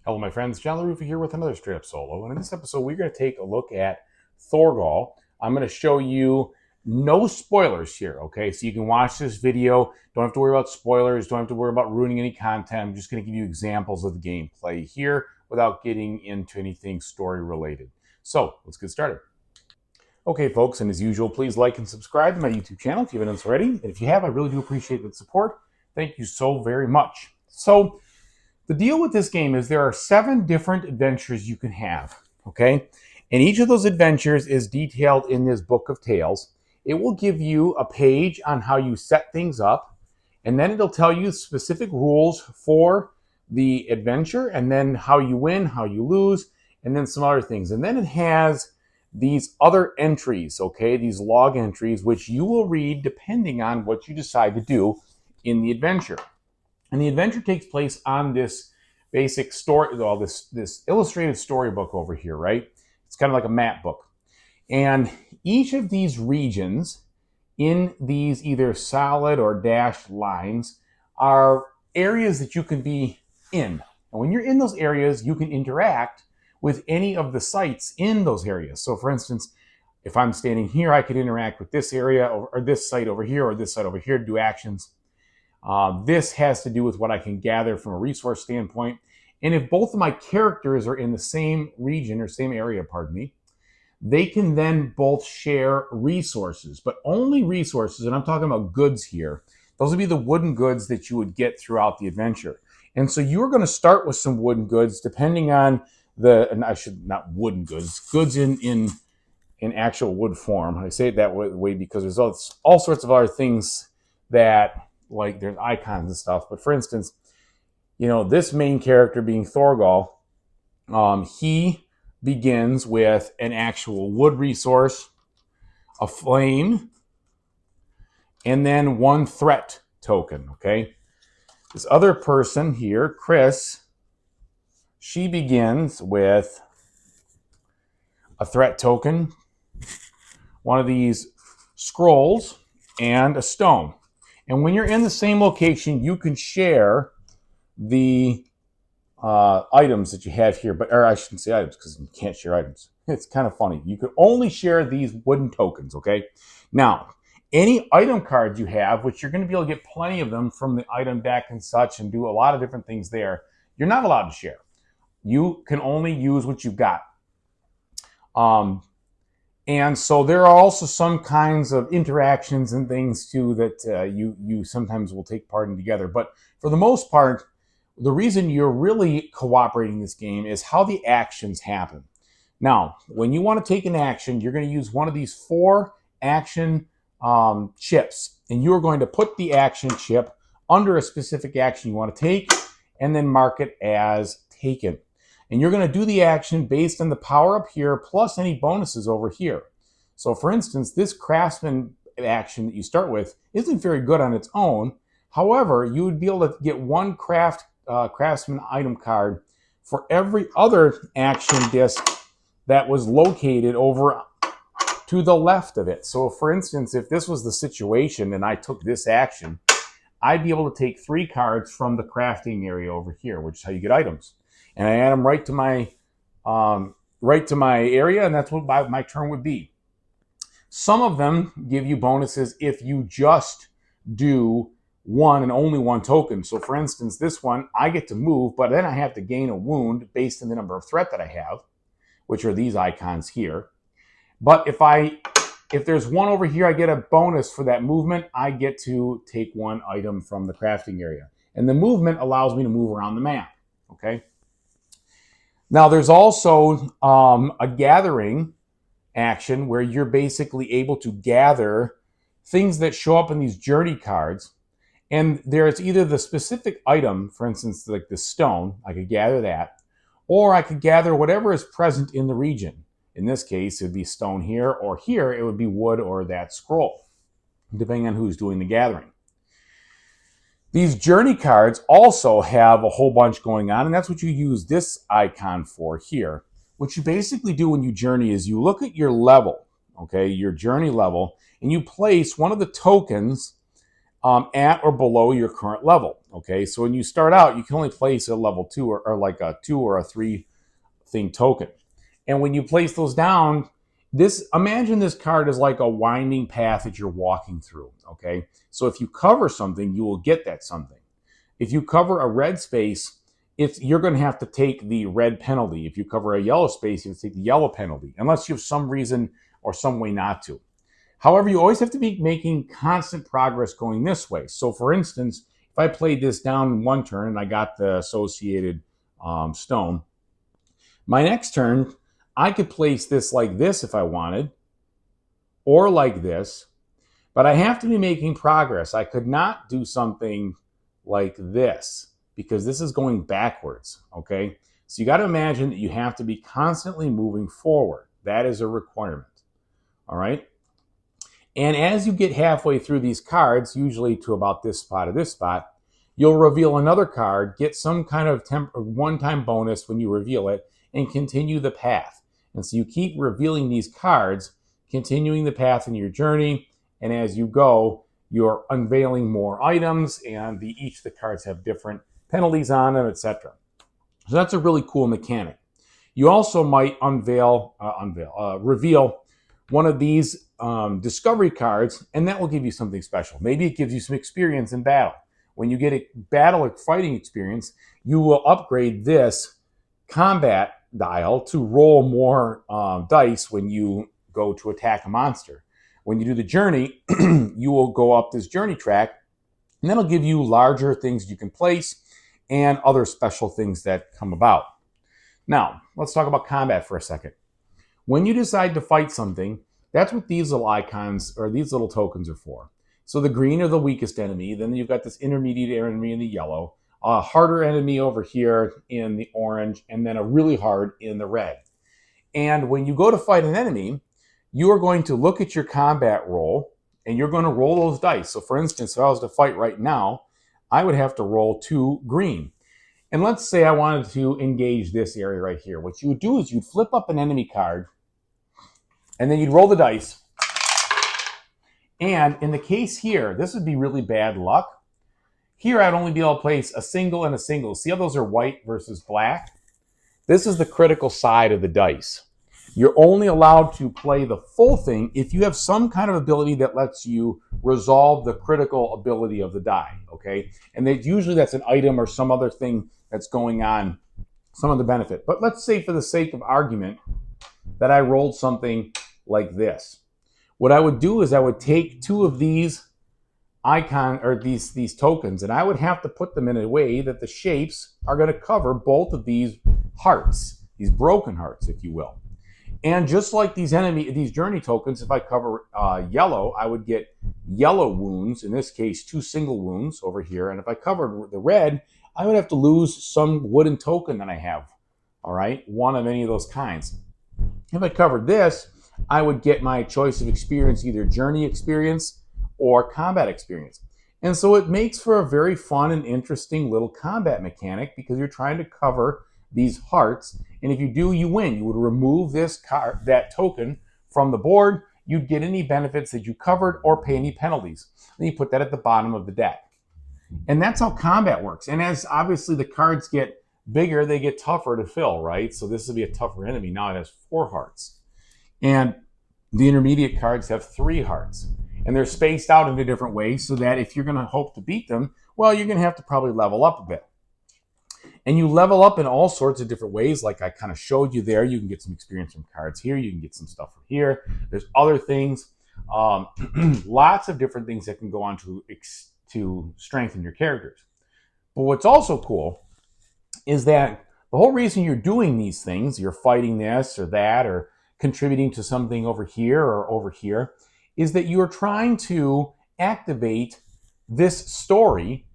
Hello, my friends. John LaRuffa here with another straight up solo. And in this episode, we're going to take a look at Thorgal. I'm going to show you no spoilers here, okay? So you can watch this video. Don't have to worry about spoilers. Don't have to worry about ruining any content. I'm just going to give you examples of the gameplay here without getting into anything story related. So let's get started. Okay, folks, and as usual, please like and subscribe to my YouTube channel if you haven't done so already. And if you have, I really do appreciate the support. Thank you so very much. So the deal with this game is there are 7 different adventures you can have, okay? And each of those adventures is detailed in this book of tales. It will give you a page on how you set things up, and then it'll tell you specific rules for the adventure, and then how you win, how you lose, and then some other things. And then it has these other entries, okay? These log entries, which you will read depending on what you decide to do in the adventure. And the adventure takes place on this basic story, well, this illustrated storybook over here, right? It's kind of like a map book. And each of these regions in these either solid or dashed lines are areas that you can be in. And when you're in those areas, you can interact with any of the sites in those areas. So for instance, if I'm standing here, I could interact with this area or this site over here or this site over here to do actions. This has to do with what I can gather from a resource standpoint. And if both of my characters are in the same region or same area, pardon me, they can then both share resources, but only resources, and I'm talking about goods here. Those would be the wooden goods that you would get throughout the adventure. And so you're going to start with some wooden goods depending on not wooden goods, goods in actual wood form. I say it that way because there's all sorts of other things that, like there's icons and stuff. But for instance, you know, this main character being Thorgal, he begins with an actual wood resource, a flame, and then 1 threat token, okay? This other person here, Chris, she begins with a threat token, one of these scrolls, and a stone. And when you're in the same location, you can share the items that you have here, or I shouldn't say items because you can't share items. It's kind of funny. You can only share these wooden tokens, okay? Now, any item cards you have, which you're going to be able to get plenty of them from the item deck and such and do a lot of different things there, you're not allowed to share. You can only use what you've got. And so there are also some kinds of interactions and things too that you sometimes will take part in together. But for the most part, the reason you're really cooperating in this game is how the actions happen. Now, when you want to take an action, you're going to use one of these 4 action chips, and you're going to put the action chip under a specific action you want to take, and then mark it as taken. And you're going to do the action based on the power up here plus any bonuses over here. So for instance, this craftsman action that you start with isn't very good on its own. However, you would be able to get 1 craftsman item card for every other action disc that was located over to the left of it. So for instance, if this was the situation and I took this action, I'd be able to take 3 cards from the crafting area over here, which is how you get items. And I add them right to my area, and that's what my turn would be. Some of them give you bonuses if you just do 1 and only 1 token. So for instance, this one, I get to move, but then I have to gain a wound based on the number of threat that I have, which are these icons here. But if there's 1 over here, I get a bonus for that movement. I get to take 1 item from the crafting area. And the movement allows me to move around the map, okay? Now, there's also a gathering action where you're basically able to gather things that show up in these journey cards. And there's either the specific item, for instance, like the stone, I could gather that, or I could gather whatever is present in the region. In this case, it would be stone here, or here it would be wood or that scroll, depending on who's doing the gathering. These journey cards also have a whole bunch going on, and that's what you use this icon for here. What you basically do when you journey is you look at your level, okay, your journey level, and you place one of the tokens at or below your current level. Okay, so when you start out, you can only place a level 2 or like a 2 or a 3 thing token. And when you place those down, imagine this card is like a winding path that you're walking through. Okay, so if you cover something, you will get that something. If you cover a red space, you're going to have to take the red penalty. If you cover a yellow space, you have to take the yellow penalty, unless you have some reason or some way not to. However, you always have to be making constant progress going this way. So for instance, if I played this down in one turn and I got the associated stone, my next turn, I could place this like this if I wanted, or like this, but I have to be making progress. I could not do something like this because this is going backwards, okay? So you got to imagine that you have to be constantly moving forward. That is a requirement, all right? And as you get halfway through these cards, usually to about this spot or this spot, you'll reveal another card, get some kind of one-time bonus when you reveal it, and continue the path. And so you keep revealing these cards, continuing the path in your journey, and as you go, you're unveiling more items, and each of the cards have different penalties on them, etc. So that's a really cool mechanic. You also might reveal one of these discovery cards, and that will give you something special. Maybe it gives you some experience in battle. When you get a battle fighting experience, you will upgrade this combat dial to roll more dice when you go to attack a monster. When you do the journey, you will go up this journey track, and that'll give you larger things you can place and other special things that come about. Now, let's talk about combat for a second. When you decide to fight something, that's what these little icons or these little tokens are for. So the green are the weakest enemy, then you've got this intermediate enemy in the yellow, a harder enemy over here in the orange, and then a really hard in the red. And when you go to fight an enemy, you are going to look at your combat roll, and you're going to roll those dice. So for instance, if I was to fight right now, I would have to roll 2 green. And let's say I wanted to engage this area right here. What you would do is you'd flip up an enemy card, and then you'd roll the dice. And in the case here, this would be really bad luck. Here I'd only be able to place a single and a single. See how those are white versus black? This is the critical side of the dice. You're only allowed to play the full thing if you have some kind of ability that lets you resolve the critical ability of the die, okay? And usually that's an item or some other thing that's going on, some other benefit. But let's say for the sake of argument that I rolled something like this. What I would do is I would take 2 of these these tokens, and I would have to put them in a way that the shapes are going to cover both of these hearts, these broken hearts, if you will. And just like these journey tokens, if I cover yellow, I would get yellow wounds, in this case 2 single wounds over here. And if I covered the red, I would have to lose some wooden token that I have, all right, one of any of those kinds. If I covered this, I would get my choice of experience, either journey experience or combat experience. And so it makes for a very fun and interesting little combat mechanic because you're trying to cover these hearts, and if you do, you win. You would remove that token from the board, you'd get any benefits that you covered or pay any penalties. Then you put that at the bottom of the deck. And that's how combat works. And as obviously the cards get bigger, they get tougher to fill, right? So this would be a tougher enemy. Now it has 4 hearts. And the intermediate cards have 3 hearts. And they're spaced out in a different way so that if you're going to hope to beat them, well, you're going to have to probably level up a bit. And you level up in all sorts of different ways, like I kind of showed you there. You can get some experience from cards here. You can get some stuff from here. There's other things, lots of different things that can go on to strengthen your characters. But what's also cool is that the whole reason you're doing these things, you're fighting this or that or contributing to something over here or over here, is that you're trying to activate this story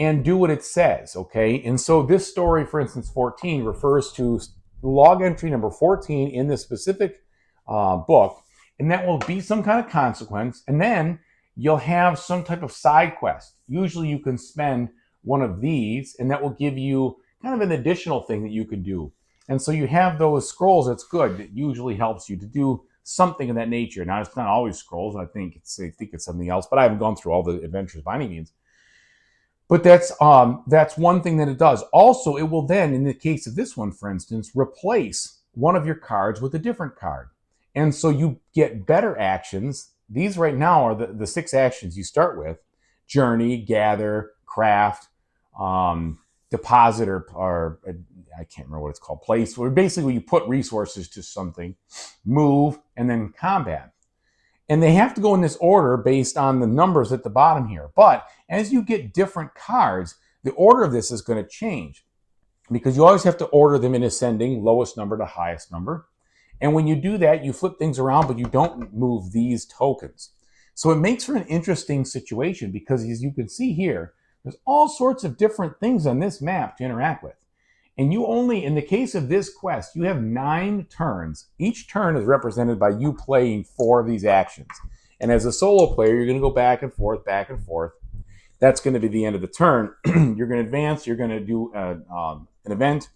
and do what it says, okay? And so this story, for instance, 14, refers to log entry number 14 in this specific book, and that will be some kind of consequence, and then you'll have some type of side quest. Usually you can spend one of these, and that will give you kind of an additional thing that you can do. And so you have those scrolls, that's good. It usually helps you to do something of that nature. Now, it's not always scrolls. I think it's something else, but I haven't gone through all the adventures by any means. But that's one thing that it does. Also, it will then, in the case of this one, for instance, replace one of your cards with a different card. And so you get better actions. These right now are the 6 actions you start with: journey, gather, craft, deposit, or I can't remember what it's called, place, where basically you put resources to something, move, and then combat. And they have to go in this order based on the numbers at the bottom here. But as you get different cards, the order of this is going to change, because you always have to order them in ascending, lowest number to highest number. And when you do that, you flip things around, but you don't move these tokens. So it makes for an interesting situation, because as you can see here, there's all sorts of different things on this map to interact with. And you only, in the case of this quest, you have 9 turns. Each turn is represented by you playing 4 of these actions. And as a solo player, you're going to go back and forth, back and forth. That's going to be the end of the turn. You're going to advance. You're going to do an event.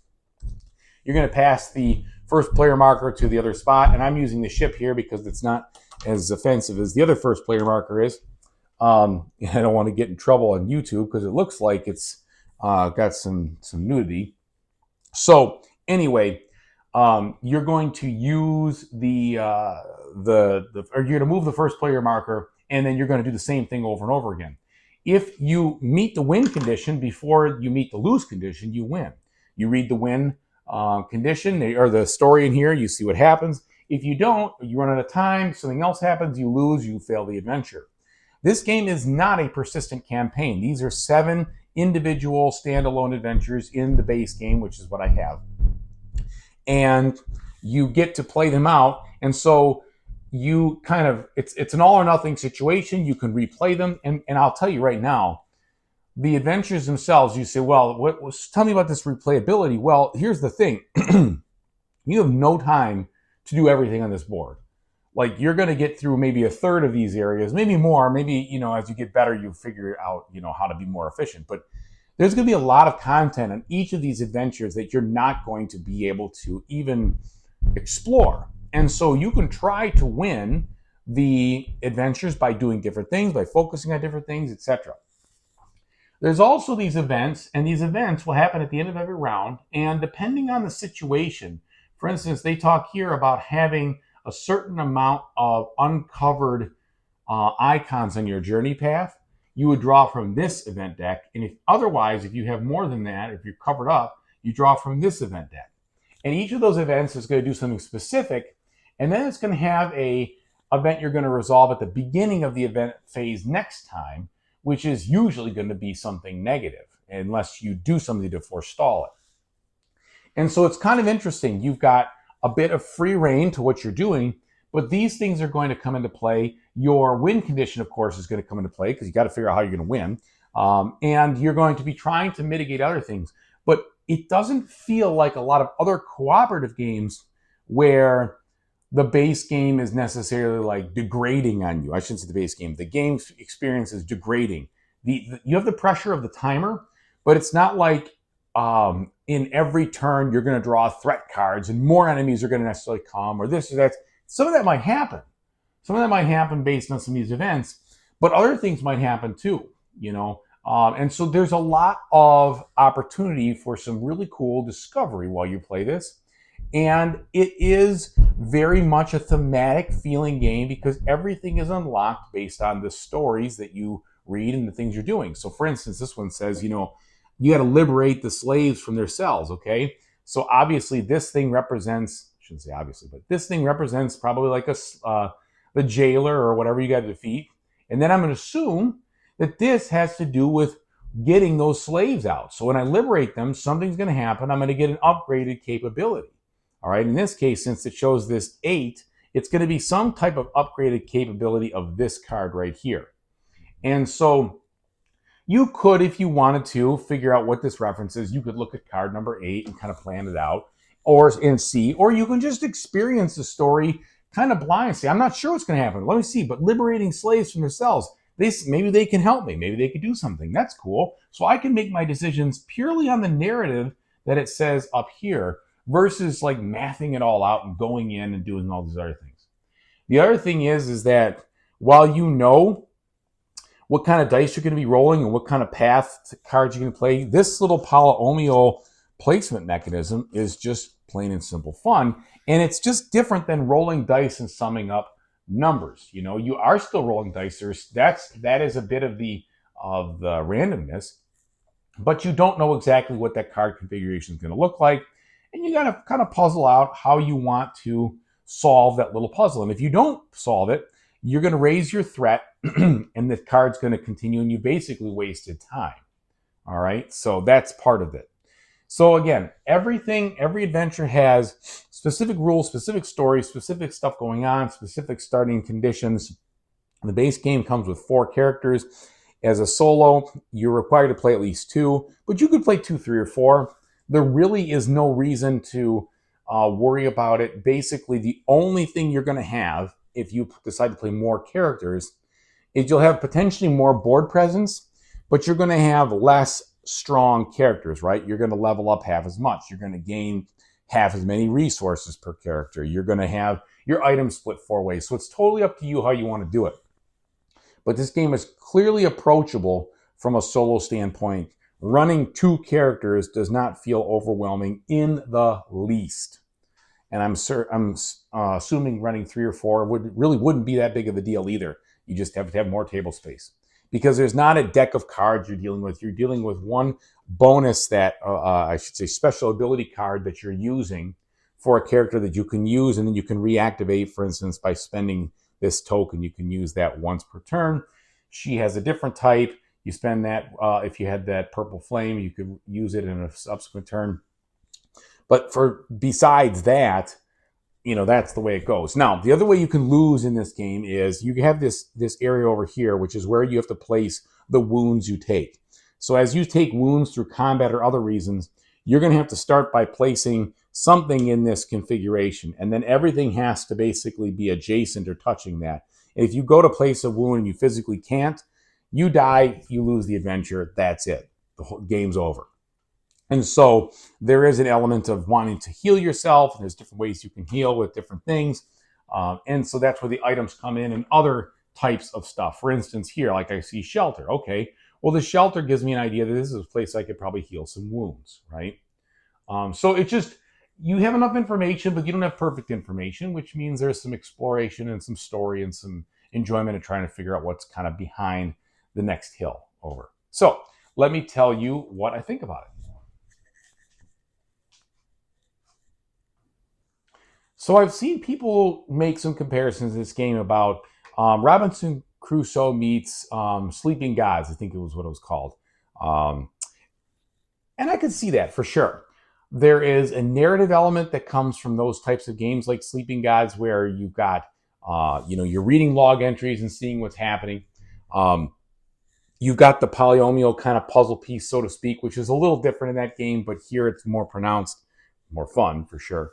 You're going to pass the first player marker to the other spot. And I'm using the ship here because it's not as offensive as the other first player marker is. I don't want to get in trouble on YouTube because it looks like it's got some nudity. So anyway, you're going to use or you're going to move the first player marker, and then you're going to do the same thing over and over again. If you meet the win condition before you meet the lose condition, you win. You read the win condition or the story in here, you see what happens. If you don't, you run out of time, something else happens, you lose, you fail the adventure. This game is not a persistent campaign. These are 7 individual standalone adventures in the base game, which is what I have. And you get to play them out. And so you kind of, it's an all or nothing situation. You can replay them. And I'll tell you right now, the adventures themselves, you say, well, tell me about this replayability. Well, here's the thing. You have no time to do everything on this board. Like, you're going to get through maybe a third of these areas, maybe more. Maybe, as you get better, you figure out, how to be more efficient. But there's going to be a lot of content on each of these adventures that you're not going to be able to even explore. And so you can try to win the adventures by doing different things, by focusing on different things, etc. There's also these events, and these events will happen at the end of every round. And depending on the situation, for instance, they talk here about having a certain amount of uncovered icons on your journey path. You would draw from this event deck. And if you have more than that, if you're covered up, you draw from this event deck. And each of those events is going to do something specific. And then it's going to have a event you're going to resolve at the beginning of the event phase next time, which is usually going to be something negative, unless you do something to forestall it. And so it's kind of interesting. You've got a bit of free reign to what you're doing, but these things are going to come into play. Your win condition, of course, is going to come into play, because you got to figure out how you're going to win. And you're going to be trying to mitigate other things. But it doesn't feel like a lot of other cooperative games where the base game is necessarily like degrading on you. I shouldn't say the base game. The game experience is degrading. You have the pressure of the timer, but it's not like in every turn you're going to draw threat cards and more enemies are going to necessarily come, or this or that. Some of that might happen. Some of that might happen based on some of these events, but other things might happen too, and so there's a lot of opportunity for some really cool discovery while you play this. And it is very much a thematic feeling game, because everything is unlocked based on the stories that you read and the things you're doing. So for instance, this one says, you got to liberate the slaves from their cells, okay? So obviously this thing represents, I shouldn't say obviously, but this thing represents probably like the jailer or whatever you got to defeat. And then I'm going to assume that this has to do with getting those slaves out. So when I liberate them, something's going to happen. I'm going to get an upgraded capability. All right, in this case, since it shows this 8, it's going to be some type of upgraded capability of this card right here. And so you could, if you wanted to, figure out what this references. You could look at card number 8 and kind of plan it out, or you can just experience the story kind of blind. Say, I'm not sure what's going to happen. Let me see. But liberating slaves from their cells, maybe they can help me. Maybe they could do something. That's cool. So I can make my decisions purely on the narrative that it says up here, versus like mathing it all out and going in and doing all these other things. The other thing is that while what kind of dice you're going to be rolling and what kind of path cards you're going to play. This little polynomial placement mechanism is just plain and simple fun. And it's just different than rolling dice and summing up numbers. You know, you are still rolling dice. That is a bit of the randomness, but you don't know exactly what that card configuration is going to look like. And you got to kind of puzzle out how you want to solve that little puzzle. And if you don't solve it, you're going to raise your threat and the card's going to continue and you basically wasted time. All right. So that's part of it. So again, every adventure has specific rules, specific stories, specific stuff going on, specific starting conditions. The base game comes with 4 characters. As a solo, you're required to play at least 2, but you could play 2, 3, or 4. There really is no reason to worry about it. Basically, the only thing you're going to have if you decide to play more characters is you'll have potentially more board presence, but you're going to have less strong characters, right? You're going to level up half as much. You're going to gain half as many resources per character. You're going to have your items split 4 ways. So it's totally up to you how you want to do it. But this game is clearly approachable from a solo standpoint. Running 2 characters does not feel overwhelming in the least. And I'm assuming running 3 or 4 wouldn't be that big of a deal either. You just have to have more table space. Because there's not a deck of cards you're dealing with. You're dealing with one bonus that, I should say, special ability card that you're using for a character that you can use, and then you can reactivate, for instance, by spending this token. You can use that once per turn. She has a different type. You spend that, if you had that purple flame, you could use it in a subsequent turn. But besides that, you know, that's the way it goes. Now, the other way you can lose in this game is you have this area over here, which is where you have to place the wounds you take. So as you take wounds through combat or other reasons, you're going to have to start by placing something in this configuration. And then everything has to basically be adjacent or touching that. And if you go to place a wound and you physically can't, you die, you lose the adventure, that's it. The whole game's over. And so there is an element of wanting to heal yourself. And there's different ways you can heal with different things. And so that's where the items come in and other types of stuff. For instance, here, like I see shelter. Okay, well, the shelter gives me an idea that this is a place I could probably heal some wounds, right? So it's just, you have enough information, but you don't have perfect information, which means there's some exploration and some story and some enjoyment of trying to figure out what's kind of behind the next hill over. So let me tell you what I think about it. So I've seen people make some comparisons to this game about Robinson Crusoe meets Sleeping Gods, I think it was what it was called. And I could see that for sure. There is a narrative element that comes from those types of games like Sleeping Gods where you've got, you're reading log entries and seeing what's happening. You've got the polynomial kind of puzzle piece, so to speak, which is a little different in that game, but here it's more pronounced, more fun for sure.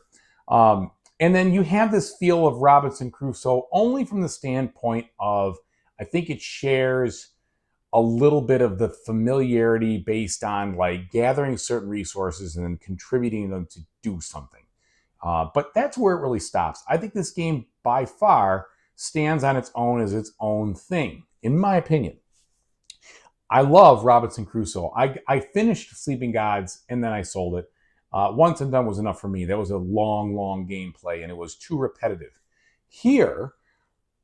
And then you have this feel of Robinson Crusoe only from the standpoint of, I think it shares a little bit of the familiarity based on like gathering certain resources and then contributing them to do something. But that's where it really stops. I think this game by far stands on its own as its own thing, in my opinion. I love Robinson Crusoe. I finished Sleeping Gods and then I sold it. Once and done was enough for me. That was a long, long gameplay, and it was too repetitive. Here,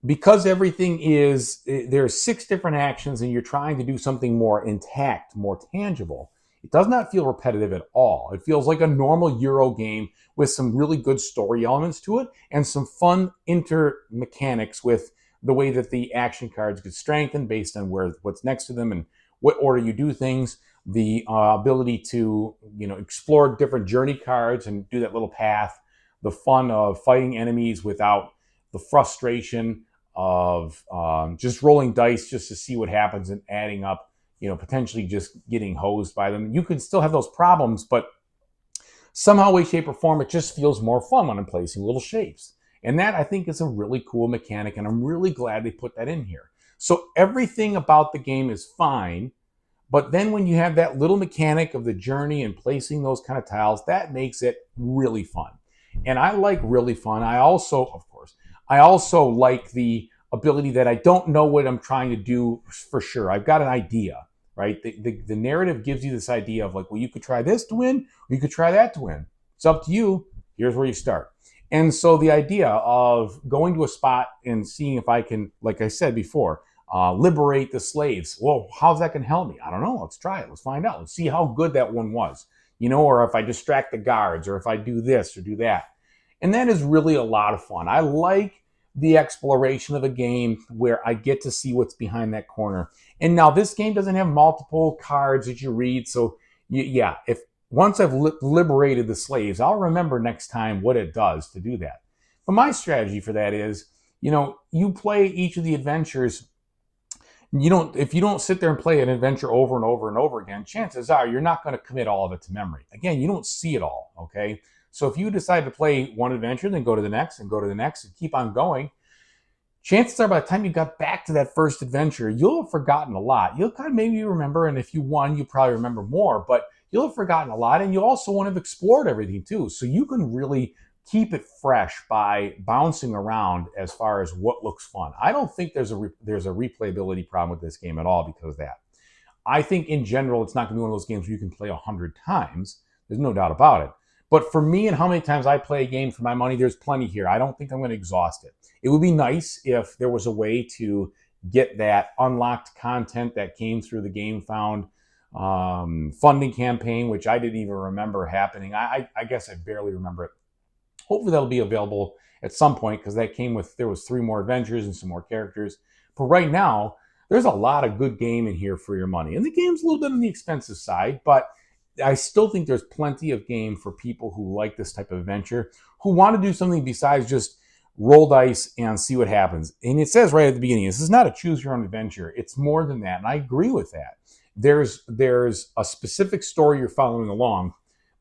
because everything is, there's 6 different actions, and you're trying to do something more intact, more tangible, it does not feel repetitive at all. It feels like a normal Euro game with some really good story elements to it, and some fun inter-mechanics with the way that the action cards get strengthened based on what's next to them and what order you do things. The ability to, explore different journey cards and do that little path, the fun of fighting enemies without the frustration of just rolling dice just to see what happens and adding up, potentially just getting hosed by them. You can still have those problems, but somehow, way, shape, or form, it just feels more fun when I'm placing little shapes. And that, I think, is a really cool mechanic, and I'm really glad they put that in here. So everything about the game is fine. But then when you have that little mechanic of the journey and placing those kind of tiles, that makes it really fun. And I like really fun. I also like the ability that I don't know what I'm trying to do for sure. I've got an idea, right? The narrative gives you this idea of like, well, you could try this to win, or you could try that to win. It's up to you. Here's where you start. And so the idea of going to a spot and seeing if I can, like I said before, liberate the slaves. Well, how's that going to help me? I don't know. Let's try it. Let's find out. Let's see how good that one was, or if I distract the guards, or if I do this or do that. And that is really a lot of fun. I like the exploration of a game where I get to see what's behind that corner. And now this game doesn't have multiple cards that you read. So yeah, if once I've liberated the slaves, I'll remember next time what it does to do that. But my strategy for that is, you play each of the adventures. If you don't sit there and play an adventure over and over and over again, chances are you're not going to commit all of it to memory. Again, you don't see it all, okay? So if you decide to play one adventure, then go to the next and go to the next and keep on going, chances are by the time you got back to that first adventure, you'll have forgotten a lot. You'll kind of maybe remember, and if you won, you probably remember more, but you'll have forgotten a lot, and you also want to have explored everything too. So you can really keep it fresh by bouncing around as far as what looks fun. I don't think there's a replayability problem with this game at all because of that. I think in general, it's not going to be one of those games where you can play 100 times. There's no doubt about it. But for me and how many times I play a game for my money, there's plenty here. I don't think I'm going to exhaust it. It would be nice if there was a way to get that unlocked content that came through the Game Found funding campaign, which I didn't even remember happening. I guess I barely remember it. Hopefully that'll be available at some point because that came with, there was 3 more adventures and some more characters. But right now, there's a lot of good game in here for your money. And the game's a little bit on the expensive side, but I still think there's plenty of game for people who like this type of adventure, who want to do something besides just roll dice and see what happens. And it says right at the beginning, this is not a choose your own adventure. It's more than that. And I agree with that. There's a specific story you're following along,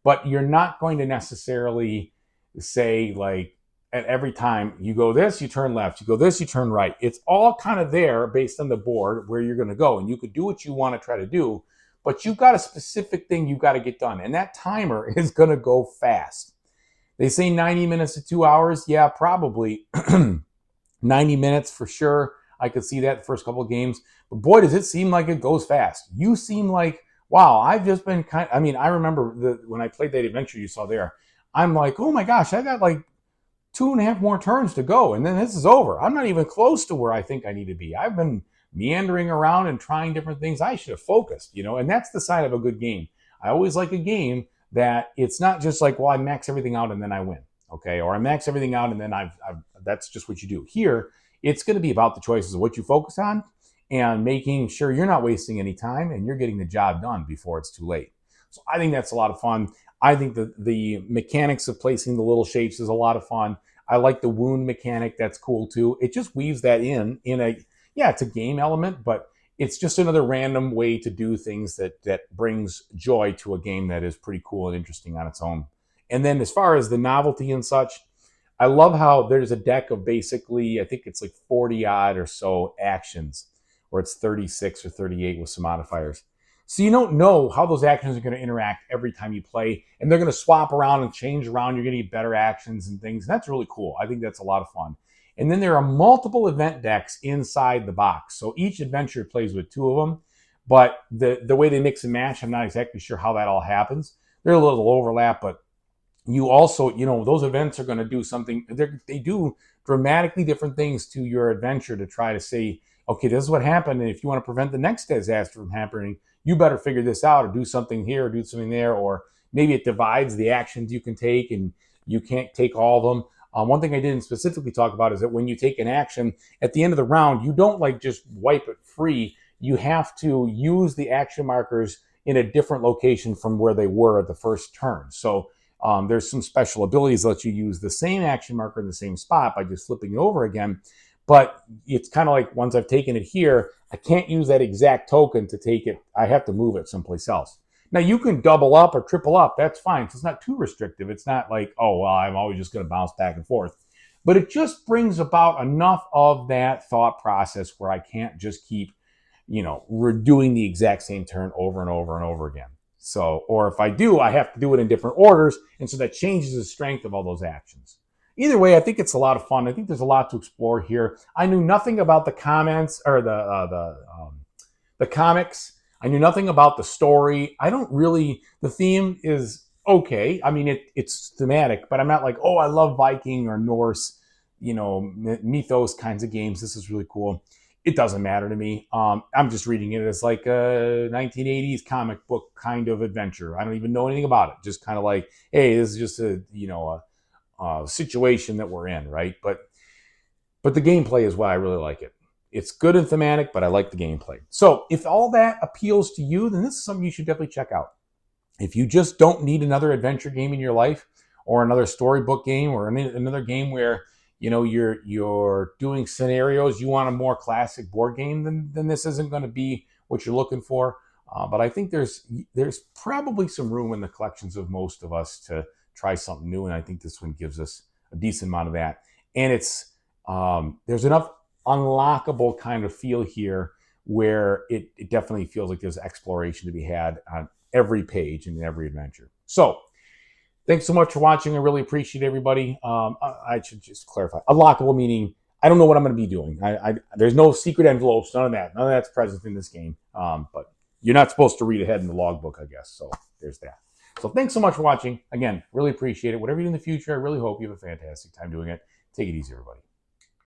but you're not going to necessarily say like at every time you go this, you turn left, you go this, you turn right. It's all kind of there based on the board where you're going to go. And you could do what you want to try to do, but you've got a specific thing you've got to get done. And that timer is going to go fast. They say 90 minutes to 2 hours. Yeah, probably 90 minutes for sure. I could see that the first couple of games. But boy, does it seem like it goes fast. You seem like, wow, I've just been I remember when I played that adventure you saw there, I'm like, oh my gosh, I got like 2.5 more turns to go. And then this is over. I'm not even close to where I think I need to be. I've been meandering around and trying different things. I should have focused, and that's the sign of a good game. I always like a game that it's not just like, well, I max everything out and then I win, okay? Or I max everything out and then that's just what you do. Here, it's going to be about the choices of what you focus on and making sure you're not wasting any time and you're getting the job done before it's too late. So I think that's a lot of fun. I think the mechanics of placing the little shapes is a lot of fun. I like the wound mechanic. That's cool too. It just weaves that in it's a game element, but it's just another random way to do things that brings joy to a game that is pretty cool and interesting on its own. And then as far as the novelty and such, I love how there's a deck of basically, I think it's like 40 odd or so actions, or it's 36 or 38 with some modifiers. So you don't know how those actions are going to interact every time you play, and they're going to swap around and change around. You're going to get better actions and things. That's really cool. I think that's a lot of fun. And then there are multiple event decks inside the box. So each adventure plays with 2 of them, but the way they mix and match, I'm not exactly sure how that all happens. There's a little overlap, but you also, those events are going to do something. They do dramatically different things to your adventure to try to say, okay, this is what happened. And if you want to prevent the next disaster from happening, you better figure this out or do something here or do something there. Or maybe it divides the actions you can take and you can't take all of them. One thing I didn't specifically talk about is that when you take an action at the end of the round, you don't like just wipe it free. You have to use the action markers in a different location from where they were at the first turn. So there's some special abilities that let you use the same action marker in the same spot by just flipping it over again. But it's kind of like once I've taken it here, I can't use that exact token to take it. I have to move it someplace else. Now, you can double up or triple up. That's fine. So it's not too restrictive. It's not like, oh, well, I'm always just going to bounce back and forth. But it just brings about enough of that thought process where I can't just keep, redoing the exact same turn over and over and over again. So, or if I do, I have to do it in different orders. And so that changes the strength of all those actions. either way, I think it's a lot of fun. I think there's a lot to explore here. I knew nothing about the comments or the comics. I knew nothing about the story. I don't really. The theme is okay. I mean, it's thematic, but I'm not like, oh, I love Viking or Norse, mythos kinds of games. This is really cool. It doesn't matter to me. I'm just reading it as like a 1980s comic book kind of adventure. I don't even know anything about it. Just kind of like, hey, this is just a situation that we're in, right? But the gameplay is why I really like it. It's good and thematic, but I like the gameplay. So if all that appeals to you, then this is something you should definitely check out. If you just don't need another adventure game in your life, or another storybook game, or another game where you're doing scenarios, you want a more classic board game, then this isn't going to be what you're looking for. But I think there's probably some room in the collections of most of us to try something new, and I think this one gives us a decent amount of that. And it's there's enough unlockable kind of feel here where it definitely feels like there's exploration to be had on every page and in every adventure. So thanks so much for watching. I really appreciate everybody. I should just clarify. Unlockable meaning I don't know what I'm going to be doing. There's no secret envelopes, none of that. None of that's present in this game. But you're not supposed to read ahead in the logbook, I guess. So there's that. So thanks so much for watching. Again, really appreciate it. Whatever you do in the future, I really hope you have a fantastic time doing it. Take it easy, everybody.